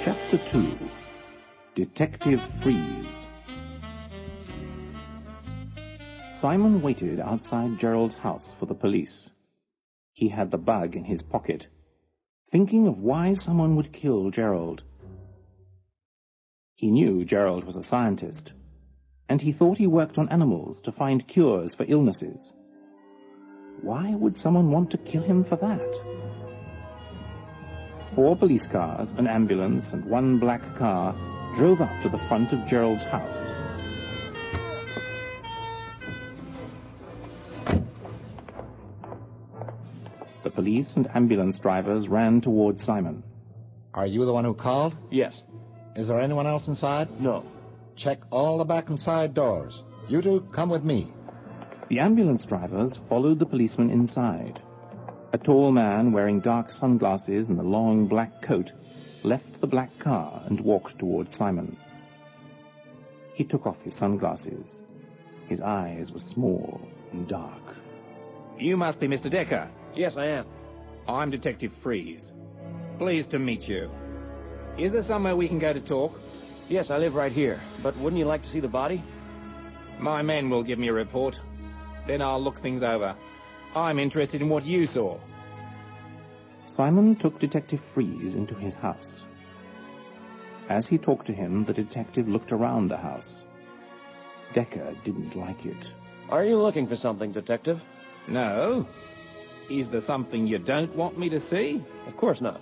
Chapter 2. Detective Frieze. Simon waited outside Gerald's house for the police. He had the bug in his pocket, thinking of why someone would kill Gerald. He knew Gerald was a scientist, and he thought he worked on animals to find cures for illnesses. Why would someone want to kill him for that? 4 police cars, an ambulance, and 1 black car drove up to the front of Gerald's house. The police and ambulance drivers ran towards Simon. Are you the one who called? Yes. Is there anyone else inside? No. Check all the back and side doors. You two, come with me. The ambulance drivers followed the policeman inside. A tall man wearing dark sunglasses and a long black coat left the black car and walked towards Simon. He took off his sunglasses. His eyes were small and dark. You must be Mr. Decker. Yes, I am. I'm Detective Frieze. Pleased to meet you. Is there somewhere we can go to talk? Yes, I live right here. But wouldn't you like to see the body? My men will give me a report. Then I'll look things over. I'm interested in what you saw. Simon took Detective Frieze into his house. As he talked to him, the detective looked around the house. Decker didn't like it. Are you looking for something, Detective? No. Is there something you don't want me to see? Of course not.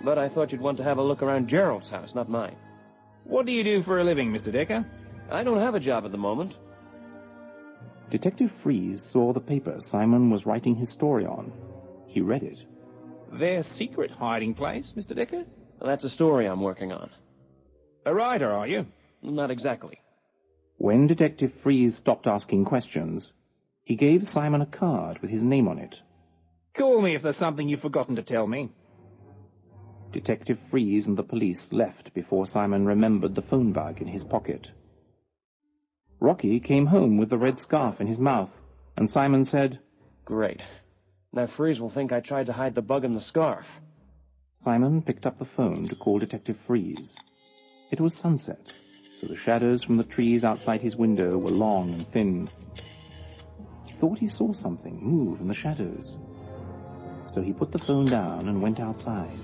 But I thought you'd want to have a look around Gerald's house, not mine. What do you do for a living, Mr. Decker? I don't have a job at the moment. Detective Frieze saw the paper Simon was writing his story on. He read it. Their secret hiding place, Mr. Decker? That's a story I'm working on. A writer, are you? Not exactly. When Detective Frieze stopped asking questions, he gave Simon a card with his name on it. Call me if there's something you've forgotten to tell me. Detective Frieze and the police left before Simon remembered the phone bag in his pocket. Rocky came home with the red scarf in his mouth, and Simon said, Great. Now Frieze will think I tried to hide the bug in the scarf. Simon picked up the phone to call Detective Frieze. It was sunset, so the shadows from the trees outside his window were long and thin. He thought he saw something move in the shadows. So he put the phone down and went outside.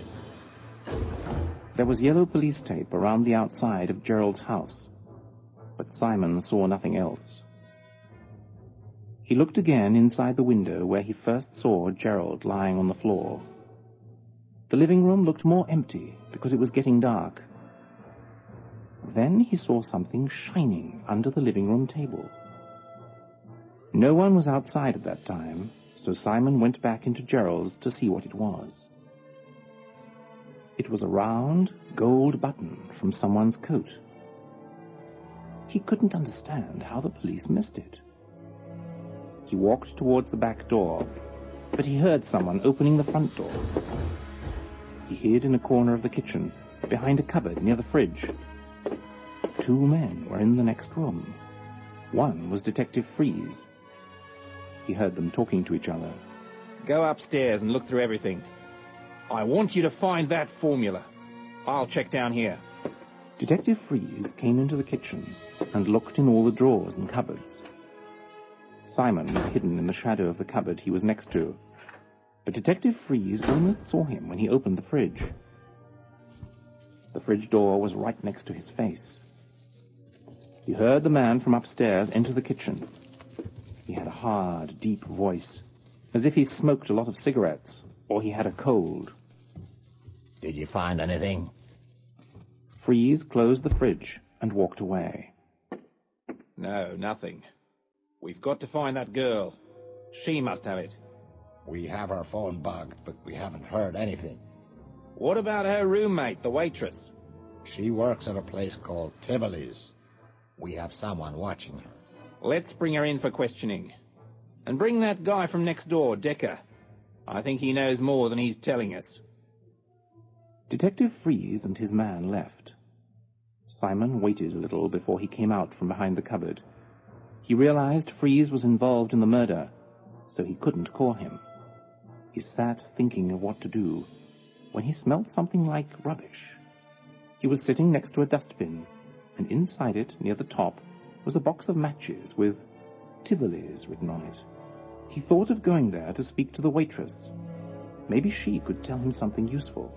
There was yellow police tape around the outside of Gerald's house, but Simon saw nothing else. He looked again inside the window where he first saw Gerald lying on the floor. The living room looked more empty because it was getting dark. Then he saw something shining under the living room table. No one was outside at that time, so Simon went back into Gerald's to see what it was. It was a round, gold button from someone's coat. He couldn't understand how the police missed it. He walked towards the back door, but he heard someone opening the front door. He hid in a corner of the kitchen, behind a cupboard near the fridge. 2 men were in the next room. One was Detective Frieze. He heard them talking to each other. Go upstairs and look through everything. I want you to find that formula. I'll check down here. Detective Frieze came into the kitchen and looked in all the drawers and cupboards. Simon was hidden in the shadow of the cupboard he was next to, but Detective Frieze almost saw him when he opened the fridge. The fridge door was right next to his face. He heard the man from upstairs enter the kitchen. He had a hard, deep voice, as if he smoked a lot of cigarettes, or he had a cold. Did you find anything? Frieze closed the fridge and walked away. No, nothing. We've got to find that girl. She must have it. We have our phone bugged, but we haven't heard anything. What about her roommate, the waitress? She works at a place called Tivoli's. We have someone watching her. Let's bring her in for questioning. And bring that guy from next door, Decker. I think he knows more than he's telling us. Detective Frieze and his man left. Simon waited a little before he came out from behind the cupboard. He realized Frieze was involved in the murder, so he couldn't call him. He sat thinking of what to do when he smelt something like rubbish. He was sitting next to a dustbin, and inside it, near the top, was a box of matches with Tivoli's written on it. He thought of going there to speak to the waitress. Maybe she could tell him something useful.